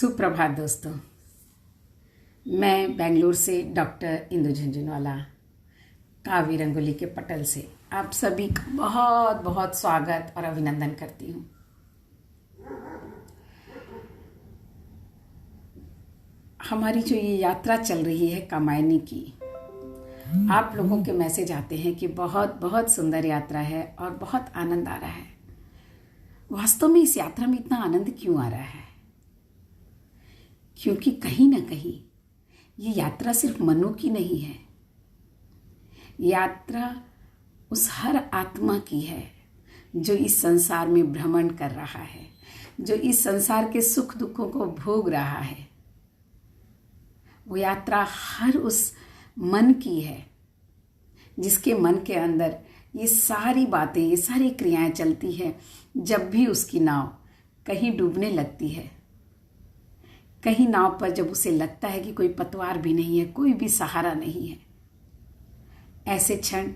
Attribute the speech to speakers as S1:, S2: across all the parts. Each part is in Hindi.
S1: सुप्रभात दोस्तों। मैं बेंगलुरु से डॉक्टर इंदु झुंझुनवाला काव्य रंगोली के पटल से आप सभी का बहुत बहुत स्वागत और अभिनंदन करती हूँ। हमारी जो ये यात्रा चल रही है कामायनी की, आप लोगों के मैसेज आते हैं कि बहुत बहुत सुंदर यात्रा है और बहुत आनंद आ रहा है। वास्तव में इस यात्रा में इतना आनंद क्यों आ रहा है? क्योंकि कहीं ना कहीं ये यात्रा सिर्फ मनो की नहीं है, यात्रा उस हर आत्मा की है जो इस संसार में भ्रमण कर रहा है, जो इस संसार के सुख दुखों को भोग रहा है। वो यात्रा हर उस मन की है जिसके मन के अंदर ये सारी बातें, ये सारी क्रियाएं चलती हैं। जब भी उसकी नाव कहीं डूबने लगती है, कहीं नाव पर जब उसे लगता है कि कोई पतवार भी नहीं है, कोई भी सहारा नहीं है, ऐसे क्षण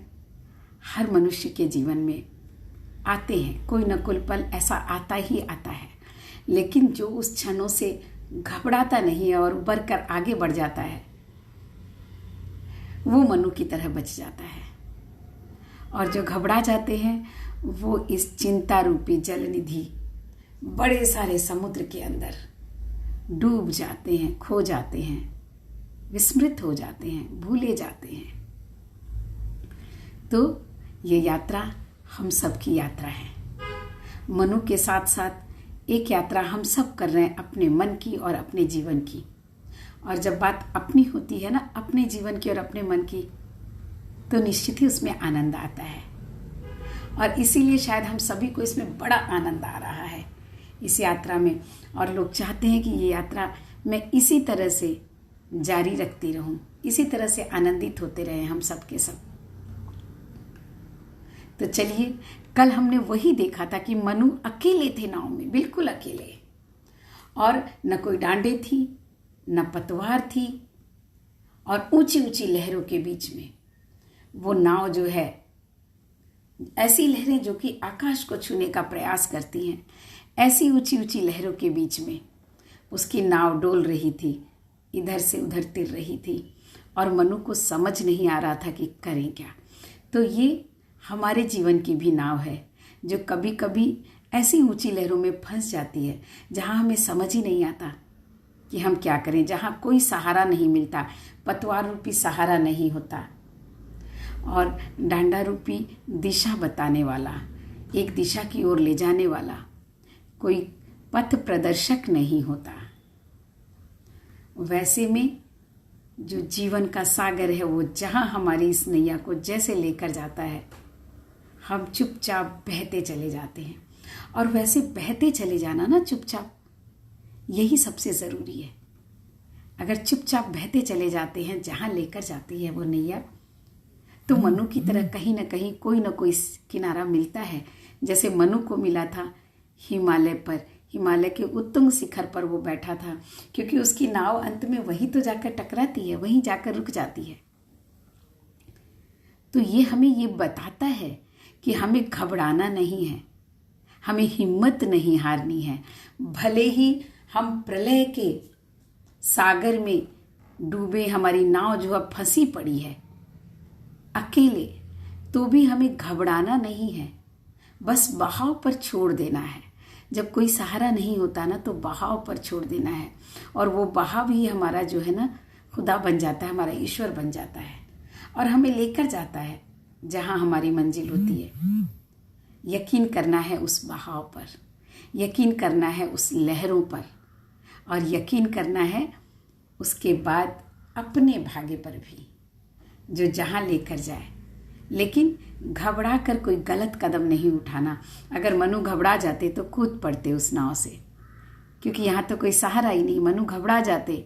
S1: हर मनुष्य के जीवन में आते हैं। कोई न कोई पल ऐसा आता ही आता है, लेकिन जो उस क्षणों से घबराता नहीं है और उबर कर आगे बढ़ जाता है, वो मनु की तरह बच जाता है। और जो घबरा जाते हैं वो इस चिंता रूपी जल निधि बड़े सारे समुद्र के अंदर डूब जाते हैं, खो जाते हैं, विस्मृत हो जाते हैं, भूले जाते हैं। तो ये यात्रा हम सब की यात्रा है। मनु के साथ साथ एक यात्रा हम सब कर रहे हैं अपने मन की और अपने जीवन की। और जब बात अपनी होती है ना, अपने जीवन की और अपने मन की, तो निश्चित ही उसमें आनंद आता है। और इसीलिए शायद हम सभी को इसमें बड़ा आनंद आ रहा है इस यात्रा में। और लोग चाहते हैं कि ये यात्रा मैं इसी तरह से जारी रखती रहूं, इसी तरह से आनंदित होते रहे हम सब के सब। तो चलिए, कल हमने वही देखा था कि मनु अकेले थे नाव में, बिल्कुल अकेले, और न कोई डांडे थी, न पतवार थी, और ऊंची ऊंची लहरों के बीच में वो नाव जो है, ऐसी लहरें जो कि आकाश को छूने का प्रयास करती हैं, ऐसी ऊंची ऊंची लहरों के बीच में उसकी नाव डोल रही थी, इधर से उधर तिर रही थी, और मनु को समझ नहीं आ रहा था कि करें क्या। तो ये हमारे जीवन की भी नाव है जो कभी कभी ऐसी ऊंची लहरों में फंस जाती है जहां हमें समझ ही नहीं आता कि हम क्या करें, जहां कोई सहारा नहीं मिलता, पतवार रूपी सहारा नहीं होता, और डांडा रूपी दिशा बताने वाला, एक दिशा की ओर ले जाने वाला कोई पथ प्रदर्शक नहीं होता। वैसे में जो जीवन का सागर है, वो जहां हमारी इस नैया को जैसे लेकर जाता है, हम चुपचाप बहते चले जाते हैं। और वैसे बहते चले जाना ना चुपचाप, यही सबसे ज़रूरी है। अगर चुपचाप बहते चले जाते हैं जहां लेकर जाती है वो नैया, तो मनु की तरह कहीं ना कहीं कोई ना कोई किनारा मिलता है। जैसे मनु को मिला था हिमालय पर, हिमालय के उत्तुंग शिखर पर वो बैठा था, क्योंकि उसकी नाव अंत में वही तो जाकर टकराती है, वहीं जाकर रुक जाती है। तो ये हमें ये बताता है कि हमें घबराना नहीं है, हमें हिम्मत नहीं हारनी है। भले ही हम प्रलय के सागर में डूबे, हमारी नाव जो अब फंसी पड़ी है अकेले, तो भी हमें घबराना नहीं है, बस बहाव पर छोड़ देना है। जब कोई सहारा नहीं होता ना, तो बहाव पर छोड़ देना है, और वो बहाव ही हमारा जो है ना खुदा बन जाता है, हमारा ईश्वर बन जाता है, और हमें लेकर जाता है जहां हमारी मंजिल होती है। यकीन करना है उस बहाव पर, यकीन करना है उस लहरों पर, और यकीन करना है उसके बाद अपने भाग्य पर भी, जो जहां लेकर जाए। लेकिन घबरा कर कोई गलत कदम नहीं उठाना। अगर मनु घबरा जाते तो कूद पड़ते उस नाव से, क्योंकि यहाँ तो कोई सहारा ही नहीं। मनु घबरा जाते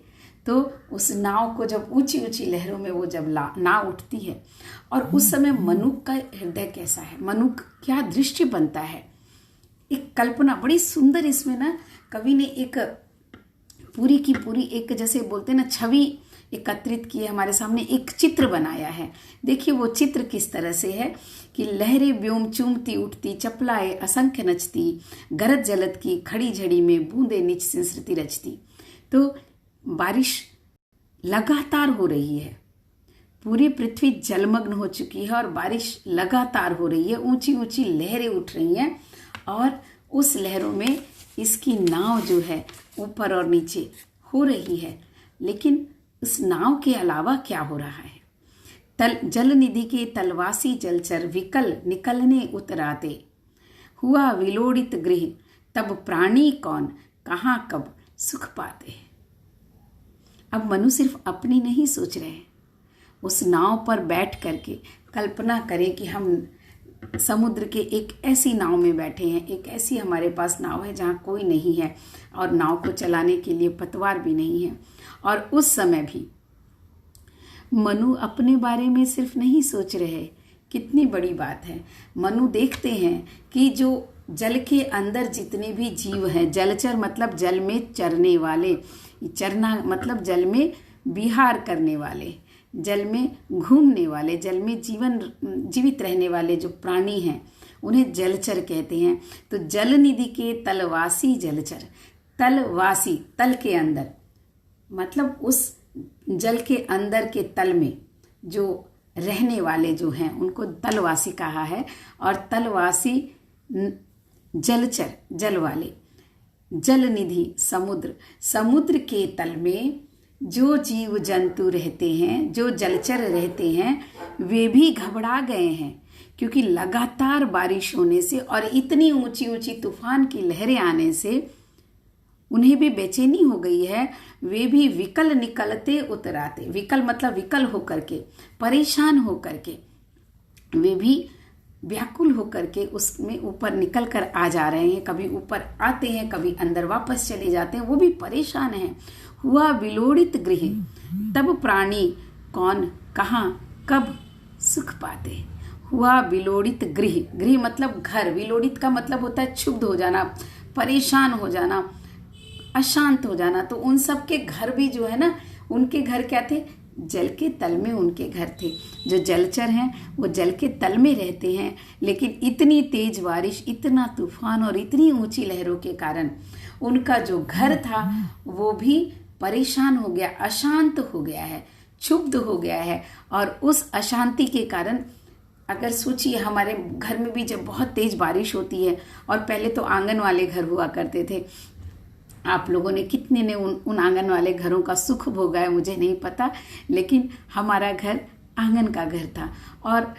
S1: तो उस नाव को जब ऊंची ऊंची लहरों में वो जब नाव उठती है, और उस समय मनु का हृदय कैसा है, मनु क्या दृश्य बनता है, एक कल्पना बड़ी सुंदर इसमें ना कवि ने एक पूरी की पूरी एक, जैसे बोलते ना, छवि एकत्रित की है हमारे सामने, एक चित्र बनाया है। देखिए वो चित्र किस तरह से है कि लहरें व्योम चूमती उठती, चपलाए असंख्य नचती, गरज जलत की खड़ी झड़ी में बूंदे निच संस्कृति रचती। तो बारिश लगातार हो रही है, पूरी पृथ्वी जलमग्न हो चुकी है और बारिश लगातार हो रही है, ऊंची ऊंची लहरें उठ रही हैं और उस लहरों में इसकी नाव जो है ऊपर और नीचे हो रही है। लेकिन उस नाव के अलावा क्या हो रहा है? जल निधि के तलवासी जलचर विकल निकलने उतराते, हुआ विलोड़ित गृह तब प्राणी कौन कहाँ कब सुख पाते। अब मनु सिर्फ अपनी नहीं सोच रहे हैं, उस नाव पर बैठ करके कल्पना करें कि हम समुद्र के एक ऐसी नाव में बैठे हैं, एक ऐसी हमारे पास नाव है जहाँ कोई नहीं है और नाव को चलाने के लिए पतवार भी नहीं है। और उस समय भी मनु अपने बारे में सिर्फ नहीं सोच रहे, कितनी बड़ी बात है। मनु देखते हैं कि जो जल के अंदर जितने भी जीव हैं, जलचर मतलब जल में चरने वाले, चरना मतलब जल में विहार करने वाले, जल में घूमने वाले, जल में जीवित रहने वाले जो प्राणी हैं उन्हें जलचर कहते हैं। तो जल निधि के तलवासी जलचर, तलवासी तल के अंदर मतलब उस जल के अंदर के तल में जो रहने वाले जो हैं उनको तलवासी कहा है। और तलवासी जलचर जल वाले, जल निधि समुद्र, समुद्र के तल में जो जीव जंतु रहते हैं, जो जलचर रहते हैं, वे भी घबरा गए हैं क्योंकि लगातार बारिश होने से और इतनी ऊंची ऊंची तूफान की लहरें आने से उन्हें भी बेचैनी हो गई है। वे भी विकल निकलते उतराते, विकल मतलब विकल होकर के, परेशान होकर के, वे भी व्याकुल होकर के उसमें ऊपर निकल कर आ जा रहे हैं। कभी ऊपर आते हैं, कभी अंदर वापस चले जाते हैं, वो भी परेशान हैं। हुआ विलोड़ित गृह तब प्राणी कौन कहाँ कब सुख पाते। हुआ विलोड़ित गृह, गृह मतलब घर, विलोड़ित का मतलब होता है क्षुब्ध हो जाना, परेशान हो जाना, अशांत हो जाना। तो उन सब के घर भी जो है ना, उनके घर क्या थे? जल के तल में उनके घर थे। जो जलचर हैं वो जल के तल में रहते हैं, लेकिन इतनी तेज बारिश, इतना तूफान और इतनी ऊंची लहरों के कारण उनका जो घर था वो भी परेशान हो गया, अशांत हो गया है, क्षुब्ध हो गया है। और उस अशांति के कारण अगर सोचिए, हमारे घर में भी जब बहुत तेज बारिश होती है, और पहले तो आंगन वाले घर हुआ करते थे, आप लोगों ने कितने ने उन आंगन वाले घरों का सुख भोगा है मुझे नहीं पता, लेकिन हमारा घर आंगन का घर था। और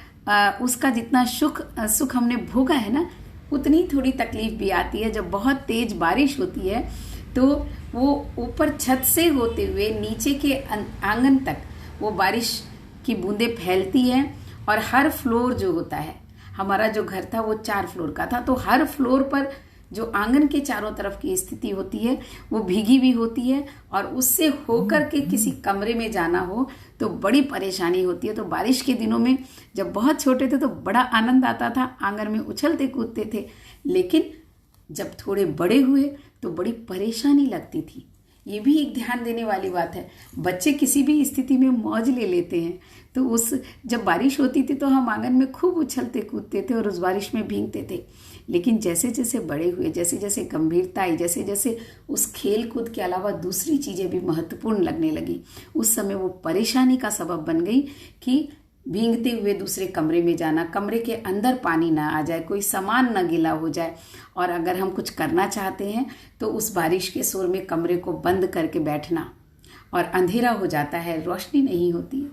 S1: उसका जितना सुख हमने भोगा है ना, उतनी थोड़ी तकलीफ भी आती है जब बहुत तेज बारिश होती है। तो वो ऊपर छत से होते हुए नीचे के आंगन तक वो बारिश की बूंदें फैलती है और हर फ्लोर जो होता है, हमारा जो घर था वो 4 फ्लोर का था, तो हर फ्लोर पर जो आंगन के चारों तरफ की स्थिति होती है वो भीगी भी होती है। और उससे होकर के किसी कमरे में जाना हो तो बड़ी परेशानी होती है। तो बारिश के दिनों में जब बहुत छोटे थे तो बड़ा आनंद आता था, आंगन में उछलते कूदते थे, लेकिन जब थोड़े बड़े हुए तो बड़ी परेशानी लगती थी। ये भी एक ध्यान देने वाली बात है। बच्चे किसी भी स्थिति में मौज ले लेते हैं, तो जब बारिश होती थी तो हम आंगन में खूब उछलते कूदते थे और उस बारिश में भीगते थे। लेकिन जैसे जैसे बड़े हुए, जैसे जैसे गंभीरता आई, जैसे जैसे उस खेल कूद के अलावा दूसरी चीजें भी महत्वपूर्ण लगने लगी, उस समय वो परेशानी का सबब बन गई कि भीगते हुए दूसरे कमरे में जाना, कमरे के अंदर पानी ना आ जाए, कोई सामान ना गीला हो जाए, और अगर हम कुछ करना चाहते हैं तो उस बारिश के शोर में कमरे को बंद करके बैठना, और अंधेरा हो जाता है, रोशनी नहीं होती है।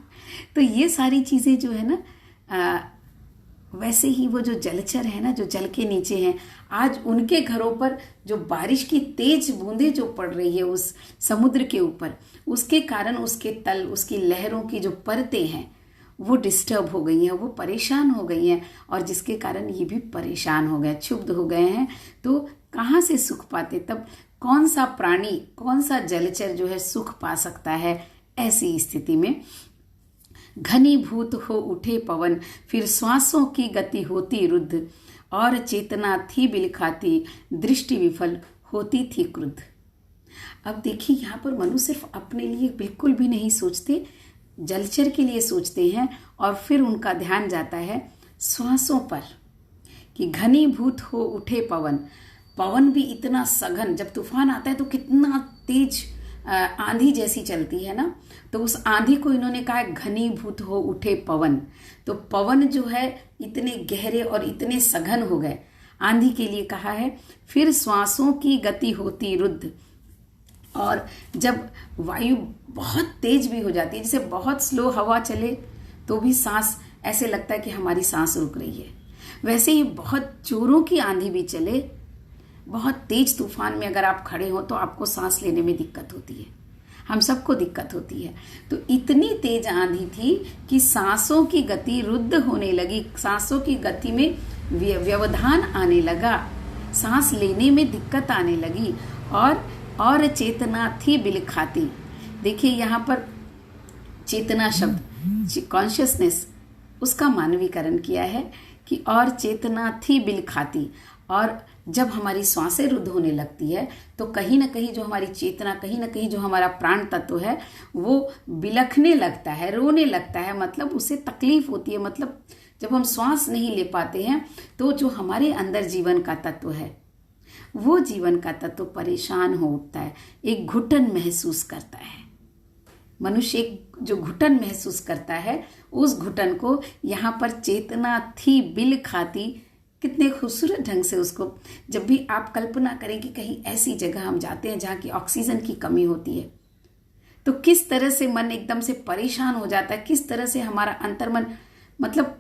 S1: तो ये सारी चीज़ें जो है ना, वैसे ही वो जो जलचर है ना, जो जल के नीचे हैं, आज उनके घरों पर जो बारिश की तेज बूंदें जो पड़ रही है उस समुद्र के ऊपर, उसके कारण उसके तल, उसकी लहरों की जो परतें हैं वो डिस्टर्ब हो गई हैं, वो परेशान हो गई हैं, और जिसके कारण ये भी परेशान हो गए, क्षुब्ध हो गए हैं। तो कहाँ से सुख पाते? तब कौन सा प्राणी, कौन सा जलचर जो है सुख पा सकता है ऐसी स्थिति में? घनीभूत हो उठे पवन, फिर श्वासों की गति होती रुद्ध, और चेतना थी बिलखाती, दृष्टि विफल होती थी क्रुद्ध। अब देखिए, यहाँ पर मनु सिर्फ अपने लिए बिल्कुल भी नहीं सोचते, जलचर के लिए सोचते हैं, और फिर उनका ध्यान जाता है श्वासों पर कि घनीभूत हो उठे पवन। पवन भी इतना सघन, जब तूफान आता है तो कितना तेज आंधी जैसी चलती है ना, तो उस आंधी को इन्होंने कहा घनीभूत हो उठे पवन। तो पवन जो है इतने गहरे और इतने सघन हो गए, आंधी के लिए कहा है। फिर श्वासों की गति होती रुद्ध, और जब वायु बहुत तेज भी हो जाती है, जैसे बहुत स्लो हवा चले तो भी सांस ऐसे लगता है कि हमारी सांस रुक रही है, वैसे ही बहुत जोरों की आंधी भी चले, बहुत तेज तूफान में अगर आप खड़े हो तो आपको सांस लेने में दिक्कत होती है, हम सबको दिक्कत होती है। तो इतनी तेज आंधी थी कि सांसों की गति रुद्ध होने लगी, सांसों की गति में व्यवधान आने लगा, सांस लेने में दिक्कत आने लगी, और चेतना थी बिलखाती। देखिए यहाँ पर चेतना शब्द, कॉन्शियसनेस, उसका मानवीकरण किया है कि और चेतना थी बिलखाती। और जब हमारी सांसें रुद्ध होने लगती है तो कहीं ना कहीं जो हमारी चेतना, कहीं ना कहीं जो हमारा प्राण तत्व है वो बिलखने लगता है, रोने लगता है, मतलब उसे तकलीफ होती है। मतलब जब हम श्वास नहीं ले पाते हैं तो जो हमारे अंदर जीवन का तत्व है, वो जीवन का तत्व परेशान हो उठता है, एक घुटन महसूस करता है। मनुष्य एक जो घुटन महसूस करता है, उस घुटन को यहाँ पर चेतना थी बिल खाती, कितने खूबसूरत ढंग से उसको, जब भी आप कल्पना करें कि कहीं ऐसी जगह हम जाते हैं जहाँ की ऑक्सीजन की कमी होती है, तो किस तरह से मन एकदम से परेशान हो जाता है, किस तरह से हमारा अंतर्मन मतलब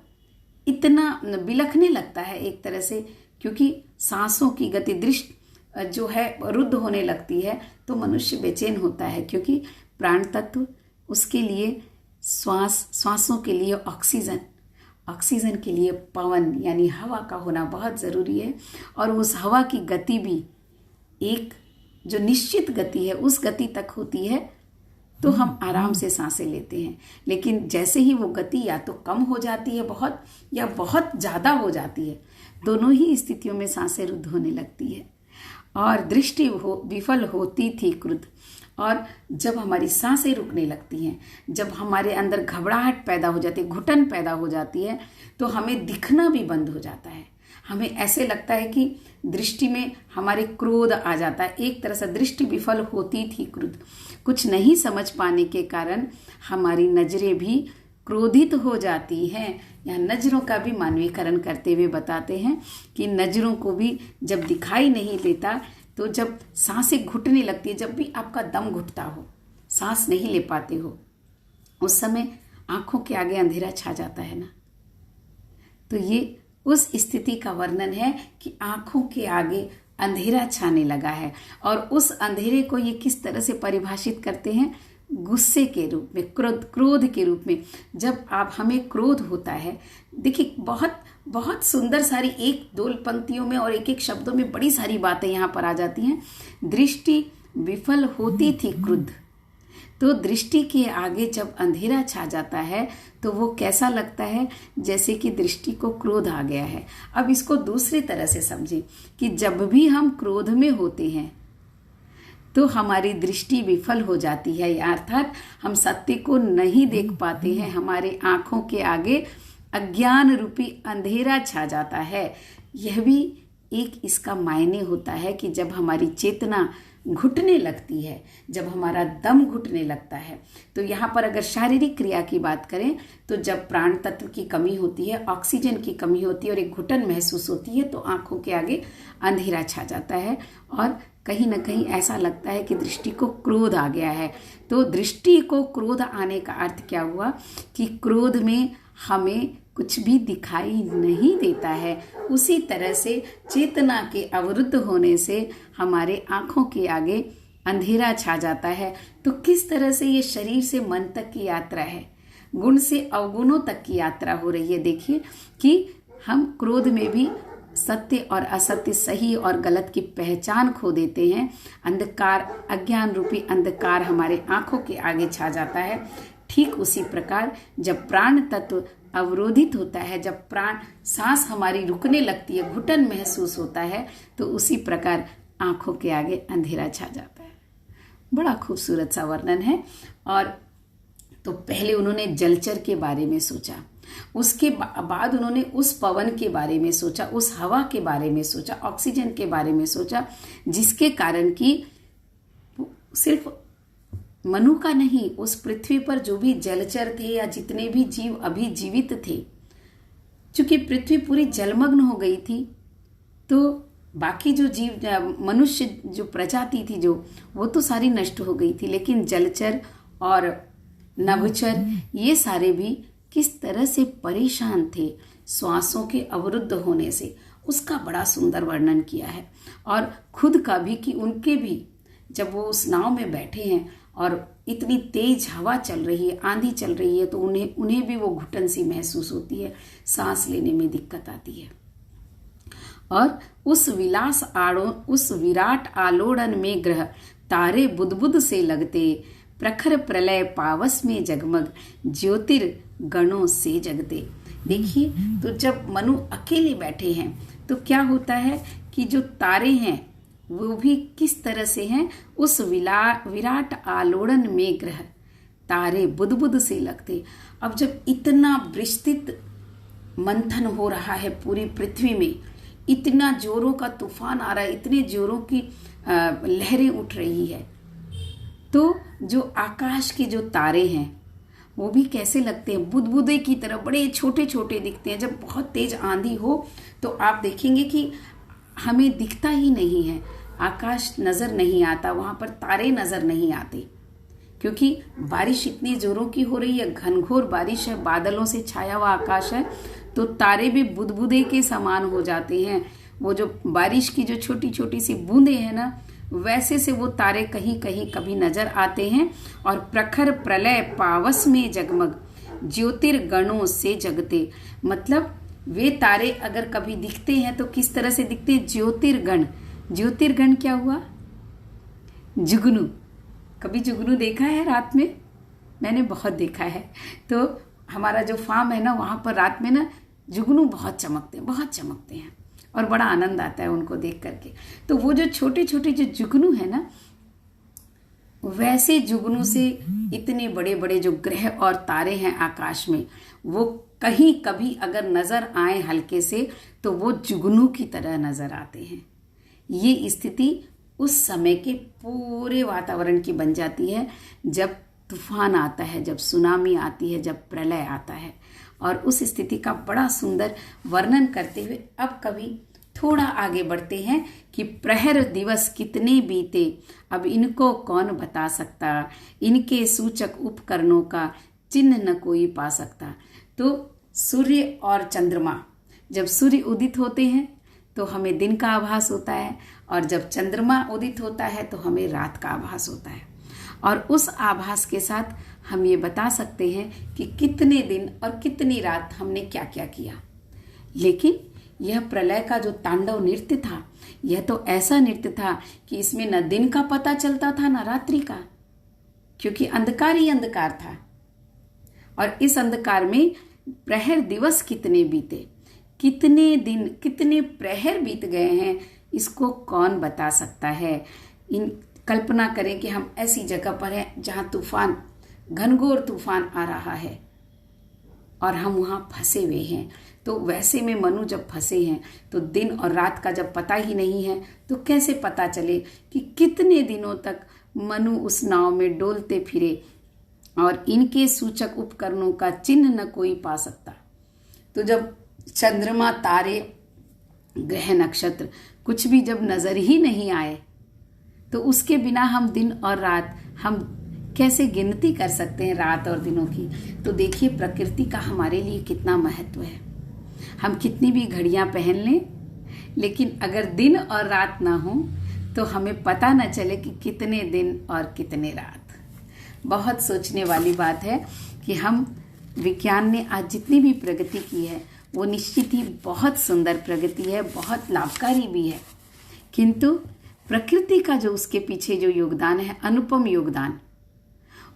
S1: इतना बिलखने लगता है एक तरह से, क्योंकि सांसों की गति दृष्टि जो है रुद्ध होने लगती है तो मनुष्य बेचैन होता है, क्योंकि प्राण तत्व उसके लिए श्वासों के लिए ऑक्सीजन के लिए पवन यानी हवा का होना बहुत ज़रूरी है। और उस हवा की गति भी एक जो निश्चित गति है उस गति तक होती है तो हम आराम से सांसें लेते हैं। लेकिन जैसे ही वो गति या तो कम हो जाती है बहुत, या बहुत ज़्यादा हो जाती है, दोनों ही स्थितियों में सांसें रुद्ध होने लगती है और दृष्टि विफल होती थी क्रुद्ध। और जब हमारी सांसें रुकने लगती हैं, जब हमारे अंदर घबराहट पैदा हो जाती है, घुटन पैदा हो जाती है, तो हमें दिखना भी बंद हो जाता है। हमें ऐसे लगता है कि दृष्टि में हमारे क्रोध आ जाता है, एक तरह से दृष्टि विफल होती थी क्रुद्ध। कुछ नहीं समझ पाने के कारण हमारी नजरें भी क्रोधित हो जाती हैं। यहाँ नजरों का भी मानवीकरण करते हुए बताते हैं कि नजरों को भी जब दिखाई नहीं देता, तो जब सांसें घुटने लगती है, जब भी आपका दम घुटता हो, सांस नहीं ले पाते हो, उस समय आंखों के आगे अंधेरा छा जाता है ना। तो ये उस स्थिति का वर्णन है कि आंखों के आगे अंधेरा छाने लगा है। और उस अंधेरे को ये किस तरह से परिभाषित करते हैं? गुस्से के रूप में, क्रोध के रूप में। जब आप हमें क्रोध होता है, देखिए बहुत बहुत सुंदर सारी एक दो पंक्तियों में और एक एक शब्दों में बड़ी सारी बातें यहाँ पर आ जाती हैं। दृष्टि विफल होती थी क्रुद्ध, तो दृष्टि के आगे जब अंधेरा छा जाता है तो वो कैसा लगता है? जैसे कि दृष्टि को क्रोध आ गया है। अब इसको दूसरी तरह से समझें कि जब भी हम क्रोध में होते हैं तो हमारी दृष्टि विफल हो जाती है, अर्थात हम सत्य को नहीं देख पाते हैं, हमारे आंखों के आगे अज्ञान रूपी अंधेरा छा जाता है। यह भी एक इसका मायने होता है कि जब हमारी चेतना घुटने लगती है, जब हमारा दम घुटने लगता है। तो यहाँ पर अगर शारीरिक क्रिया की बात करें तो जब प्राण तत्व की कमी होती है, ऑक्सीजन की कमी होती है और एक घुटन महसूस होती है, तो आंखों के आगे अंधेरा छा जाता है और कहीं ना कहीं ऐसा लगता है कि दृष्टि को क्रोध आ गया है। तो दृष्टि को क्रोध आने का अर्थ क्या हुआ कि क्रोध में हमें कुछ भी दिखाई नहीं देता है। उसी तरह से चेतना के अवरुद्ध होने से हमारे आंखों के आगे अंधेरा छा जाता है। तो किस तरह से ये शरीर से मन तक की यात्रा है, गुण से अवगुणों तक की यात्रा हो रही है। देखिए कि हम क्रोध में भी सत्य और असत्य, सही और गलत की पहचान खो देते हैं। अंधकार, अज्ञान रूपी अंधकार हमारे आंखों के आगे छा जाता है। ठीक उसी प्रकार जब प्राण तत्व अवरोधित होता है, जब प्राण सांस हमारी रुकने लगती है, घुटन महसूस होता है, तो उसी प्रकार आंखों के आगे अंधेरा छा जाता है। बड़ा खूबसूरत सा वर्णन है। और तो पहले उन्होंने जलचर के बारे में सोचा, उसके बाद उन्होंने उस पवन के बारे में सोचा, उस हवा के बारे में सोचा, ऑक्सीजन के बारे में सोचा, जिसके कारण कि सिर्फ मनु का नहीं, उस पृथ्वी पर जो भी जलचर थे या जितने भी जीव अभी जीवित थे, चूंकि पृथ्वी पूरी जलमग्न हो गई थी, तो बाकी जो जीव मनुष्य जो प्रजाति थी जो, वो तो सारी नष्ट हो गई थी, लेकिन जलचर और नभचर ये सारे भी किस तरह से परेशान थे श्वासों के अवरुद्ध होने से, उसका बड़ा सुंदर वर्णन किया है। और खुद का भी कि उनके भी जब वो उस नाव में बैठे हैं और इतनी तेज हवा चल रही है, आंधी चल रही है, तो उन्हें भी वो घुटन सी महसूस होती है, सांस लेने में दिक्कत आती है। और उस विराट आलोड़न में ग्रह तारे बुदबुद से लगते, प्रखर प्रलय पावस में जगमग, ज्योतिर्गणों से जगते। देखिए, तो जब मनु अकेले बैठे हैं तो क्या होता है कि जो तारे हैं वो भी किस तरह से हैं, उस विराट आलोड़न में ग्रह तारे बुदबुद से लगते। अब जब इतना विस्तृत मंथन हो रहा है पूरी पृथ्वी में, इतना जोरों का तूफान आ रहा है, इतने जोरों की लहरें उठ रही है, तो जो आकाश के जो तारे हैं वो भी कैसे लगते हैं, बुदबुदे की तरह बड़े छोटे छोटे दिखते हैं। जब बहुत तेज आंधी हो तो आप देखेंगे कि हमें दिखता ही नहीं है, आकाश नजर नहीं आता, वहां पर तारे नजर नहीं आते, क्योंकि बारिश इतनी जोरों की हो रही है, घनघोर बारिश है, बादलों से छाया हुआ आकाश है, तो तारे भी बुदबुदे के समान हो जाते हैं। वो जो बारिश की जो छोटी छोटी सी बूंदे हैं ना, वैसे से वो तारे कहीं कहीं कभी नजर आते हैं। और प्रखर प्रलय पावस में जगमग, ज्योतिर्गणों से जगते, मतलब वे तारे अगर कभी दिखते हैं तो किस तरह से दिखते हैं, ज्योतिर्गण। ज्योतिर्गण क्या हुआ, जुगनू। कभी जुगनू देखा है रात में? मैंने बहुत देखा है। तो हमारा जो फार्म है ना, वहां पर रात में ना जुगनू बहुत चमकते हैं और बड़ा आनंद आता है उनको देख करके। तो वो जो छोटे छोटे जो जुगनू है ना, वैसे जुगनू से इतने बड़े बड़े जो ग्रह और तारे हैं आकाश में, वो कहीं कभी अगर नजर आए हल्के से तो वो जुगनू की तरह नजर आते हैं। ये स्थिति उस समय के पूरे वातावरण की बन जाती है जब तूफान आता है, जब सुनामी आती है, जब प्रलय आता है। और उस स्थिति का बड़ा सुंदर वर्णन करते हुए अब कभी थोड़ा आगे बढ़ते हैं कि प्रहर दिवस कितने बीते, अब इनको कौन बता सकता, इनके सूचक उपकरणों का चिन्ह न कोई पा सकता। तो सूर्य और चंद्रमा, जब सूर्य उदित होते हैं तो हमें दिन का आभास होता है, और जब चंद्रमा उदित होता है तो हमें रात का आभास होता है। और उस आभास के साथ हम ये बता सकते हैं कि कितने दिन और कितनी रात हमने क्या क्या किया। लेकिन यह प्रलय का जो तांडव नृत्य था, यह तो ऐसा नृत्य था कि इसमें न दिन का पता चलता था न रात्रि का, क्योंकि अंधकार ही अंधकार था। और इस अंधकार में प्रहर दिवस कितने बीते, कितने दिन, कितने प्रहर बीत गए हैं, इसको कौन बता सकता है। कल्पना करें कि हम ऐसी जगह पर हैं जहां तूफान, घनघोर तूफान आ रहा है और हम वहां फंसे हुए हैं। तो वैसे में मनु जब फंसे हैं तो दिन और रात का जब पता ही नहीं है, तो कैसे पता चले कि कितने दिनों तक मनु उस नाव में डोलते फिरे और इनके सूचक उपकरणों का चिन्ह न कोई पा सकता। तो जब चंद्रमा, तारे, ग्रह, नक्षत्र कुछ भी जब नजर ही नहीं आए, तो उसके बिना हम दिन और रात, हम कैसे गिनती कर सकते हैं रात और दिनों की। तो देखिए प्रकृति का हमारे लिए कितना महत्व है। हम कितनी भी घड़ियां पहन लें, लेकिन अगर दिन और रात ना हो तो हमें पता न चले कि कितने दिन और कितने रात। बहुत सोचने वाली बात है कि हम, विज्ञान ने आज जितनी भी प्रगति की है वो निश्चित ही बहुत सुंदर प्रगति है, बहुत लाभकारी भी है, किंतु प्रकृति का जो उसके पीछे जो योगदान है, अनुपम योगदान,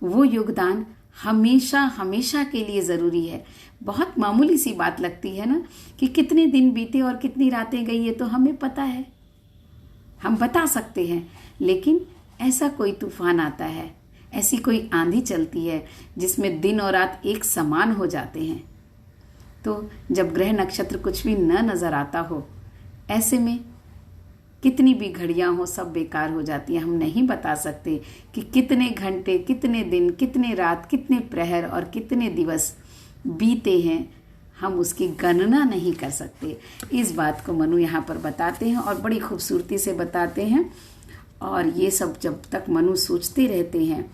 S1: वो योगदान हमेशा हमेशा के लिए जरूरी है। बहुत मामूली सी बात लगती है ना कि कितने दिन बीते और कितनी रातें गई, ये तो हमें पता है, हम बता सकते हैं। लेकिन ऐसा कोई तूफान आता है, ऐसी कोई आंधी चलती है जिसमें दिन और रात एक समान हो जाते हैं, तो जब ग्रह नक्षत्र कुछ भी न नजर आता हो, ऐसे में कितनी भी घड़ियां हो सब बेकार हो जाती हैं। हम नहीं बता सकते कि कितने घंटे, कितने दिन, कितने रात, कितने प्रहर और कितने दिवस बीते हैं, हम उसकी गणना नहीं कर सकते। इस बात को मनु यहाँ पर बताते हैं और बड़ी खूबसूरती से बताते हैं। और ये सब जब तक मनु सोचते रहते हैं,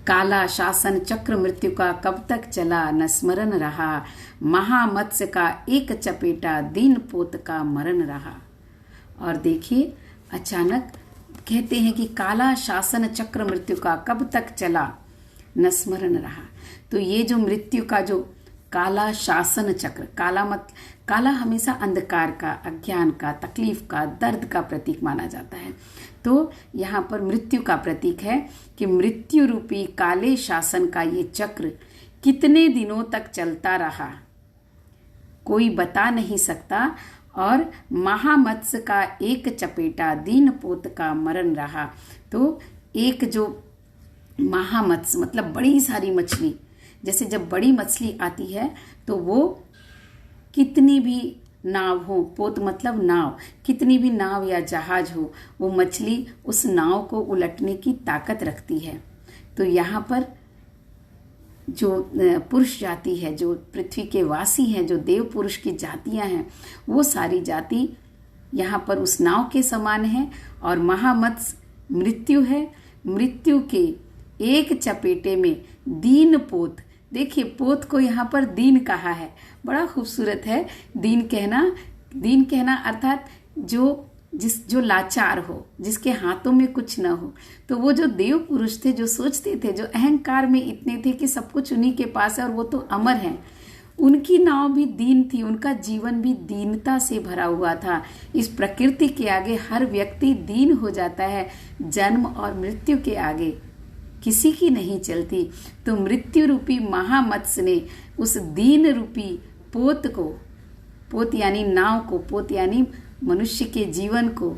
S1: काला शासन चक्र मृत्यु का कब तक चला, न स्मरण रहा, महामत्स्य का एक चपेटा, दीन पोत का मरण रहा। और देखिए अचानक कहते हैं कि काला शासन चक्र मृत्यु का कब तक चला, न स्मरण रहा। तो ये जो मृत्यु का जो काला शासन चक्र, काला हमेशा अंधकार का, अज्ञान का, तकलीफ का, दर्द का प्रतीक माना जाता है। तो यहाँ पर मृत्यु का प्रतीक है कि मृत्यु रूपी काले शासन का ये चक्र कितने दिनों तक चलता रहा, कोई बता नहीं सकता। और महामत्स्य का एक चपेटा, दीन पोत का मरण रहा। तो एक जो महामत्स्य मतलब बड़ी सारी मछली, जैसे जब बड़ी मछली आती है तो वो कितनी भी नाव हो, पोत मतलब नाव, कितनी भी नाव या जहाज हो, वो मछली उस नाव को उलटने की ताकत रखती है। तो यहाँ पर जो पुरुष जाति है, जो पृथ्वी के वासी हैं, जो देव पुरुष की जातियां हैं, वो सारी जाति यहाँ पर उस नाव के समान है। और महामत्स्य मृत्यु है, मृत्यु के एक चपेटे में दीन पोत, देखिए पोत को यहाँ पर दीन कहा है, बड़ा खूबसूरत है। दीन कहना अर्थात जो लाचार हो, जिसके हाथों में कुछ न हो। तो वो जो देव पुरुष थे, जो सोचते थे, जो अहंकार में इतने थे कि सब कुछ उन्हीं के पास है और वो तो अमर हैं, उनकी नाव भी दीन थी, उनका जीवन भी दीनता से भरा हुआ था। इस प्रकृति के आगे हर व्यक्ति दीन हो जाता है, जन्म और मृत्यु के आगे किसी की नहीं चलती। तो मृत्यु रूपी महामत्स्य ने उस दीन रूपी पोत को, पोत यानी नाव को, पोत यानी मनुष्य के जीवन को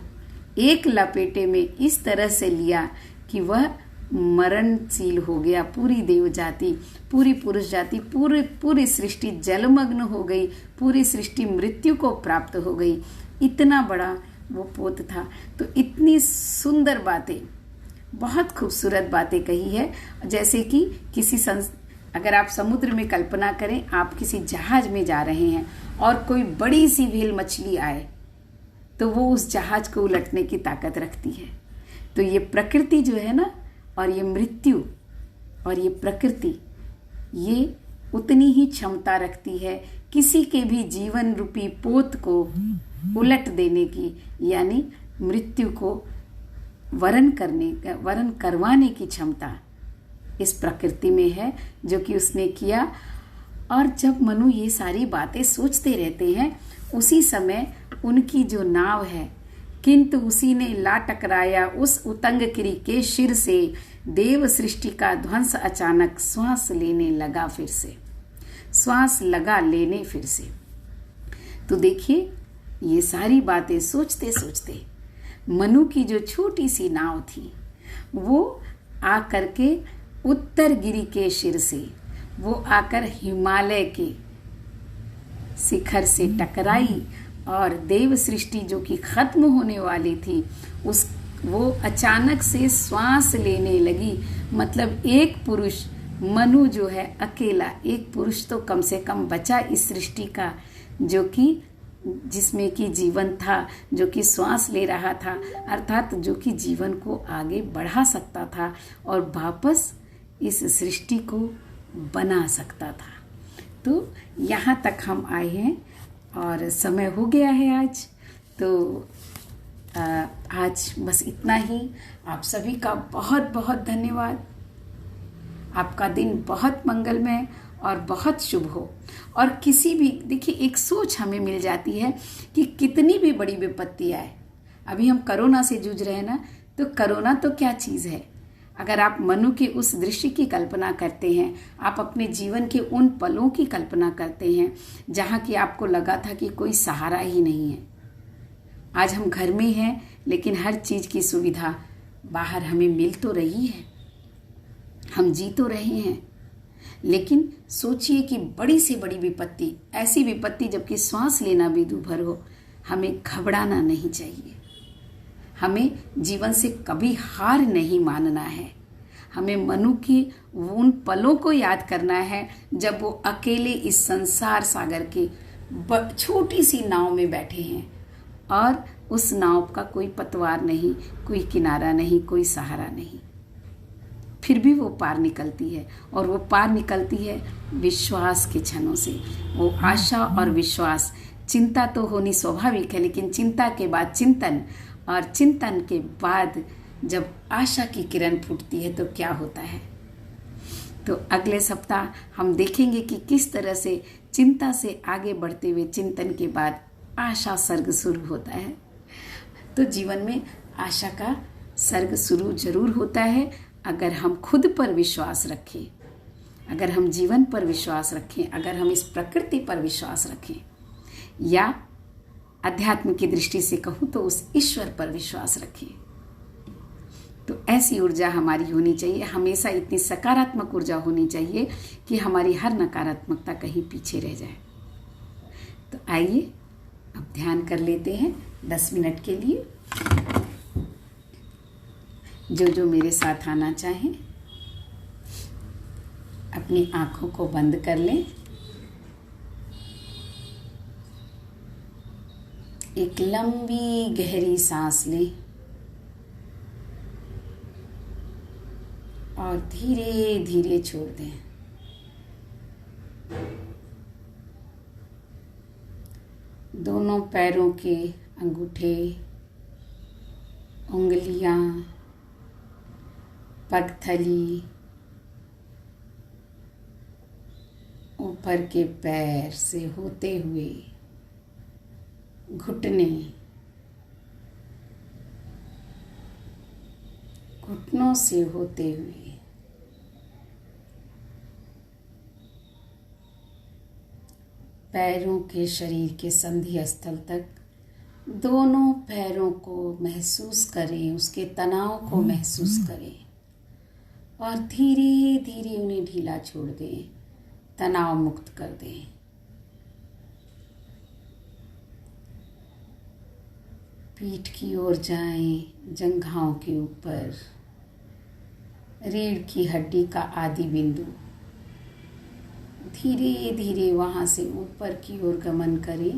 S1: एक लपेटे में इस तरह से लिया कि वह मरणशील हो गया। पूरी देव जाति, पूरी पुरुष जाति, पूरी सृष्टि जलमग्न हो गई, पूरी सृष्टि मृत्यु को प्राप्त हो गई। इतना बड़ा वो पोत था। तो इतनी सुंदर बातें, बहुत खूबसूरत बातें कही है। जैसे कि अगर आप समुद्र में कल्पना करें, आप किसी जहाज में जा रहे हैं और कोई बड़ी सी व्हेल मछली आए तो वो उस जहाज को उलटने की ताकत रखती है। तो ये प्रकृति जो है ना, और ये मृत्यु और ये प्रकृति, ये उतनी ही क्षमता रखती है किसी के भी जीवन रूपी पोत को उलट देने की, यानी मृत्यु को वरण करवाने की क्षमता इस प्रकृति में है, जो कि उसने किया। और जब मनु ये सारी बातें सोचते रहते हैं, उसी समय उनकी जो नाव है, किंतु उसी ने ला टकराया उस उतंगकिरी के शिर से, देव सृष्टि का ध्वंस अचानक श्वास लेने लगा फिर से, श्वास लगा लेने फिर से। तो देखिए ये सारी बातें सोचते सोचते मनु की जो छोटी सी नाव थी, वो आकर के उत्तर गिरी के शिर से, वो आकर हिमालय के शिखर से टकराई और देव सृष्टि जो कि खत्म होने वाली थी, वो अचानक से श्वास लेने लगी। मतलब एक पुरुष, मनु जो है अकेला, एक पुरुष तो कम से कम बचा इस सृष्टि का, जो कि जिसमें कि जीवन था, जो कि श्वास ले रहा था, अर्थात जो कि जीवन को आगे बढ़ा सकता था और वापस इस सृष्टि को बना सकता था। तो यहाँ तक हम आए हैं और समय हो गया है आज। तो आज बस इतना ही। आप सभी का बहुत बहुत धन्यवाद। आपका दिन बहुत मंगलमय और बहुत शुभ हो। और किसी भी, देखिए एक सोच हमें मिल जाती है कि कितनी भी बड़ी विपत्ति आए, अभी हम कोरोना से जूझ रहे हैं ना, तो कोरोना तो क्या चीज़ है। अगर आप मनु के उस दृश्य की कल्पना करते हैं, आप अपने जीवन के उन पलों की कल्पना करते हैं जहाँ की आपको लगा था कि कोई सहारा ही नहीं है। आज हम घर में हैं, लेकिन हर चीज़ की सुविधा बाहर हमें मिल तो रही है, हम जी तो रहे हैं। लेकिन सोचिए कि बड़ी से बड़ी विपत्ति, ऐसी विपत्ति जबकि श्वास लेना भी दूभर हो, हमें घबराना नहीं चाहिए। हमें जीवन से कभी हार नहीं मानना है। हमें मनु की उन पलों को याद करना है जब वो अकेले इस संसार सागर के छोटी सी नाव में बैठे हैं और उस नाव का कोई पतवार नहीं, कोई किनारा नहीं, कोई सहारा नहीं। फिर भी वो पार निकलती है और वो पार निकलती है विश्वास के क्षणों से। वो आशा और विश्वास, चिंता तो होनी स्वाभाविक है, लेकिन चिंता के बाद चिंतन और चिंतन के बाद जब आशा की किरण फूटती है तो क्या होता है। तो अगले सप्ताह हम देखेंगे कि किस तरह से चिंता से आगे बढ़ते हुए चिंतन के बाद आशा सर्ग शुरू होता है। तो जीवन में आशा का सर्ग शुरू जरूर होता है अगर हम खुद पर विश्वास रखें, अगर हम जीवन पर विश्वास रखें, अगर हम इस प्रकृति पर विश्वास रखें, या अध्यात्म की दृष्टि से कहूँ तो उस ईश्वर पर विश्वास रखें। तो ऐसी ऊर्जा हमारी होनी चाहिए, हमेशा इतनी सकारात्मक ऊर्जा होनी चाहिए कि हमारी हर नकारात्मकता कहीं पीछे रह जाए। तो आइए अब ध्यान कर लेते हैं 10 मिनट के लिए। जो मेरे साथ आना चाहें अपनी आंखों को बंद कर लें। एक लंबी गहरी सांस लें और धीरे धीरे छोड़ दें। दोनों पैरों के अंगूठे, उंगलियां, पगथली, ऊपर के पैर से होते हुए घुटने, घुटनों से होते हुए पैरों के शरीर के संधि स्थल तक, दोनों पैरों को महसूस करें, उसके तनाव को महसूस करें और धीरे धीरे उन्हें ढीला छोड़ दें, तनाव मुक्त कर दें। पीठ की ओर जाएं, जंघाओं के ऊपर, रीढ़ की हड्डी का आदि बिंदु, धीरे धीरे वहां से ऊपर की ओर गमन करें।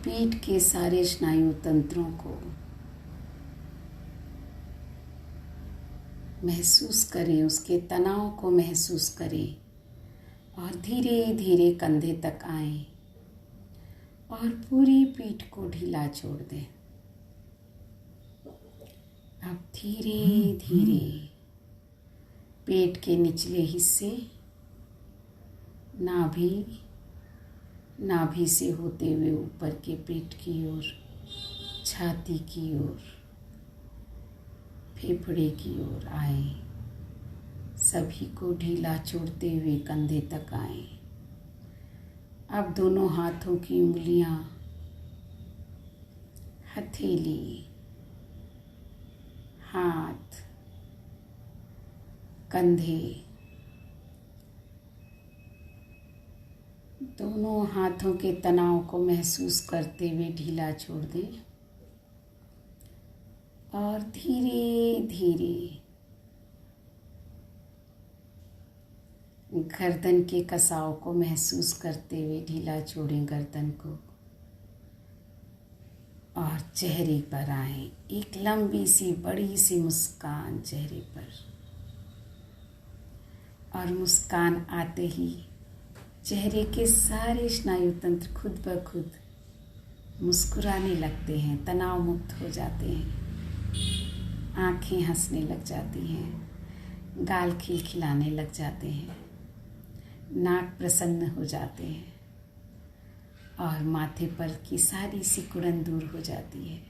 S1: पीठ के सारे स्नायु तंत्रों को महसूस करें, उसके तनाव को महसूस करें और धीरे धीरे कंधे तक आएं और पूरी पीठ को ढीला छोड़ दें। अब धीरे धीरे पेट के निचले हिस्से, नाभि से होते हुए ऊपर के पेट की ओर, छाती की ओर, फेफड़े की ओर आए। सभी को ढीला छोड़ते हुए कंधे तक आए। अब दोनों हाथों की उंगलियां, हथेली, हाथ, कंधे, दोनों हाथों के तनाव को महसूस करते हुए ढीला छोड़ दें और धीरे धीरे गर्दन के कसाव को महसूस करते हुए ढीला छोड़ें गर्दन को और चेहरे पर आए। एक लंबी सी बड़ी सी मुस्कान चेहरे पर, और मुस्कान आते ही चेहरे के सारे स्नायु तंत्र खुद ब खुद मुस्कुराने लगते हैं, तनाव मुक्त हो जाते हैं, आंखें हंसने लग जाती हैं, गाल खिलखिलाने लग जाते हैं, नाक प्रसन्न हो जाते हैं और माथे पर की सारी सिकुड़न दूर हो जाती है।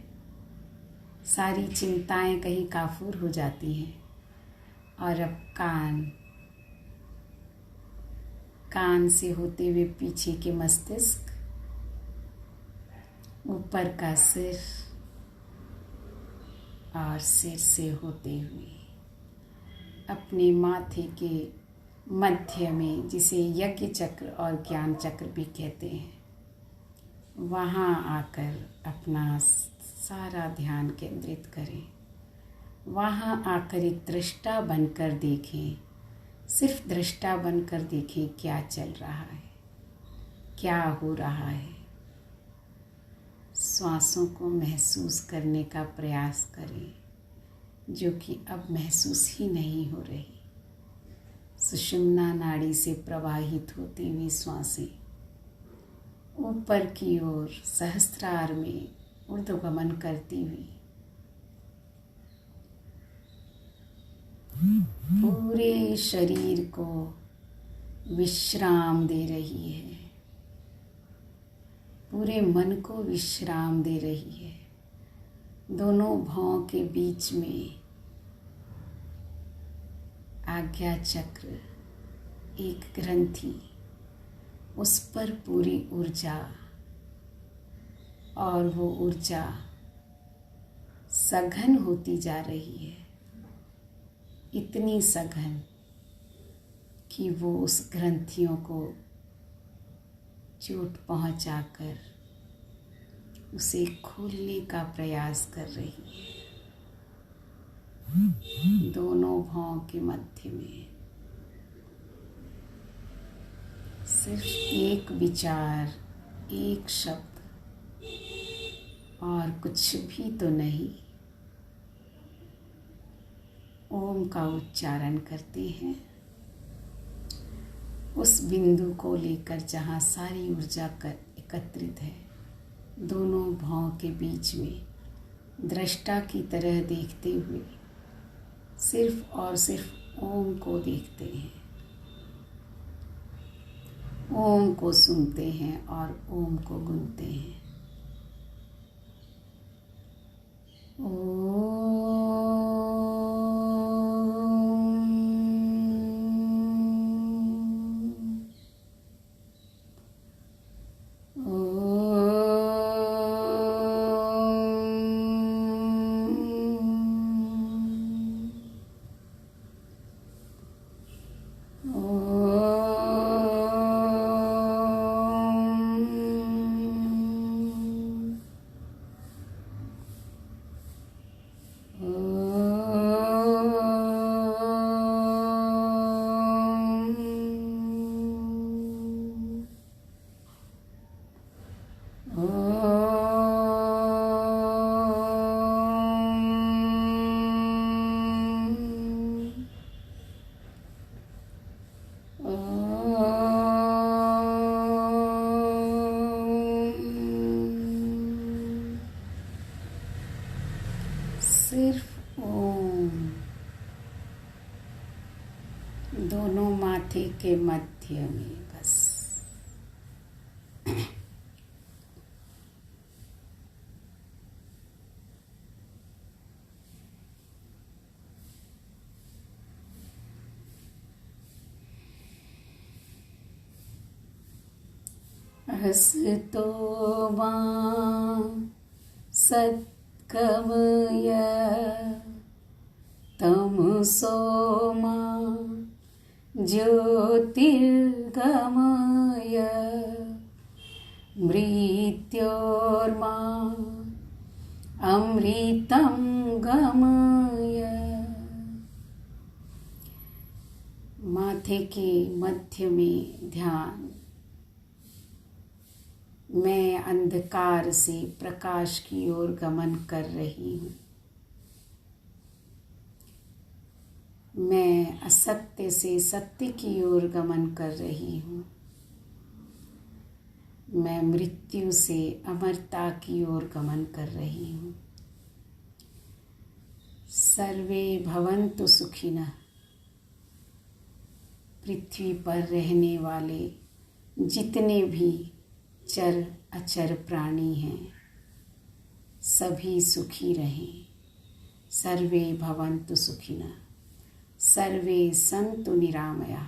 S1: सारी चिंताएं कहीं काफूर हो जाती हैं और अब कान से होते हुए पीछे के मस्तिष्क, ऊपर का सिर और सिर से होते हुए अपने माथे के मध्य में, जिसे यज्ञ चक्र और ज्ञान चक्र भी कहते हैं, वहाँ आकर अपना सारा ध्यान केंद्रित करें। वहाँ आकर एक दृष्टा बनकर देखें, सिर्फ दृष्टा बनकर देखें क्या चल रहा है, क्या हो रहा है। श्वासों को महसूस करने का प्रयास करें, जो कि अब महसूस ही नहीं हो रही। सुषुम्ना नाड़ी से प्रवाहित होती हुई श्वासें ऊपर की ओर सहस्त्रार में ऊर्ध्वगमन करती हुई पूरे शरीर को विश्राम दे रही है, पूरे मन को विश्राम दे रही है। दोनों भौं के बीच में आज्ञा चक्र, एक ग्रंथि, उस पर पूरी ऊर्जा, और वो ऊर्जा सघन होती जा रही है, इतनी सघन कि वो उस ग्रंथियों को चोट पहुंचाकर उसे खोलने का प्रयास कर रही है। दोनों भौं के मध्य में सिर्फ एक विचार, एक शब्द और कुछ भी तो नहीं, ओम का उच्चारण करते हैं। उस बिंदु को लेकर जहाँ सारी ऊर्जा एकत्रित है, दोनों भौं के बीच में दृष्टा की तरह देखते हुए सिर्फ और सिर्फ ओम को देखते हैं, ओम को सुनते हैं और ओम को गुनते हैं। सिर्फ ओम, दोनों माथे के मध्य में बस। हसतो मां सत्कमय तमसो मां ज्योतिर्गमय मृत्योर्मां अमृतं गमय। माथे के मध्य में ध्यान। मैं अंधकार से प्रकाश की ओर गमन कर रही हूँ। मैं असत्य से सत्य की ओर गमन कर रही हूँ। मैं मृत्यु से अमरता की ओर गमन कर रही हूँ। सर्वे भवन्तु सुखिनः। पृथ्वी पर रहने वाले जितने भी चर अचर प्राणी हैं, सभी सुखी रहें। सर्वे भवन्तु सुखिनः। सर्वे सन्तु निरामया।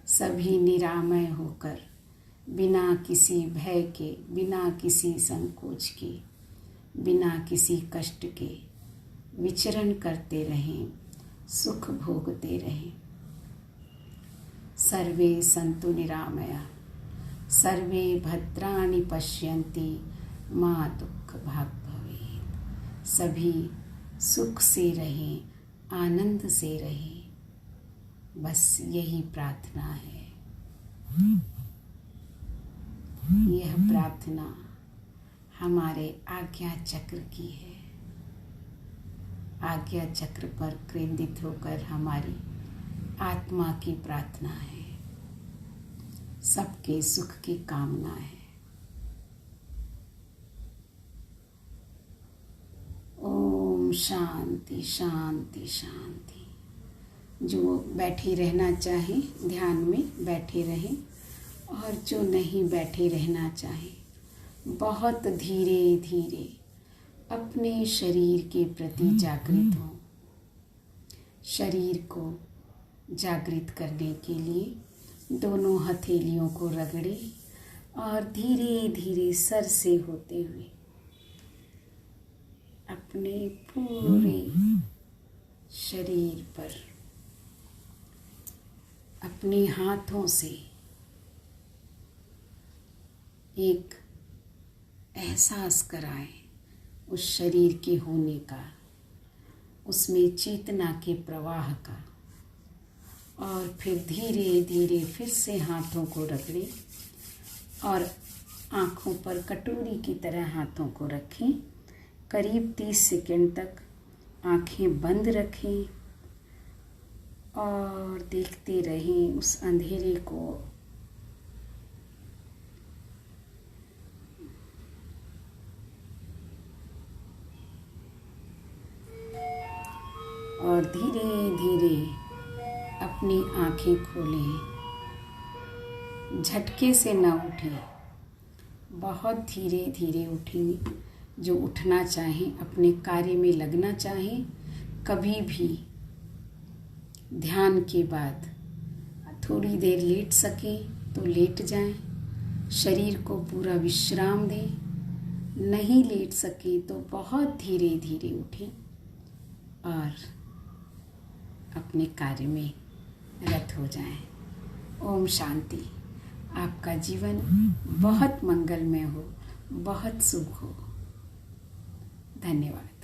S1: सभी निरामय होकर बिना किसी भय के, बिना किसी संकोच के, बिना किसी कष्ट के विचरण करते रहें, सुख भोगते रहें। सर्वे सन्तु निरामया। सर्वे भद्राणि पश्यन्ति मा दुःख भाग् भवेत्। सभी सुख से रहें, आनंद से रहें, बस यही प्रार्थना है। यह प्रार्थना हमारे आज्ञा चक्र की है। आज्ञा चक्र पर केंद्रित होकर हमारी आत्मा की प्रार्थना है, सबके सुख की कामना है। ओम शांति शांति शांति। जो बैठे रहना चाहे ध्यान में बैठे रहें, और जो नहीं बैठे रहना चाहे बहुत धीरे धीरे अपने शरीर के प्रति जागृत हों। शरीर को जागृत करने के लिए दोनों हथेलियों को रगड़ें और धीरे धीरे सर से होते हुए अपने पूरे शरीर पर अपने हाथों से एक एहसास कराएं उस शरीर के होने का, उसमें चेतना के प्रवाह का। और फिर धीरे धीरे फिर से हाथों को रगड़ें और आँखों पर कटोरी की तरह हाथों को रखें। करीब 30 सेकंड तक आँखें बंद रखें और देखते रहें उस अंधेरे को। और धीरे धीरे अपनी आँखें खोलें। झटके से न उठें, बहुत धीरे धीरे उठें। जो उठना चाहें, अपने कार्य में लगना चाहें, कभी भी ध्यान के बाद थोड़ी देर लेट सकें तो लेट जाएं, शरीर को पूरा विश्राम दें। नहीं लेट सकें तो बहुत धीरे धीरे उठें और अपने कार्य में रत हो जाएं। ओम शांति। आपका जीवन बहुत मंगलमय हो, बहुत शुभ हो। धन्यवाद।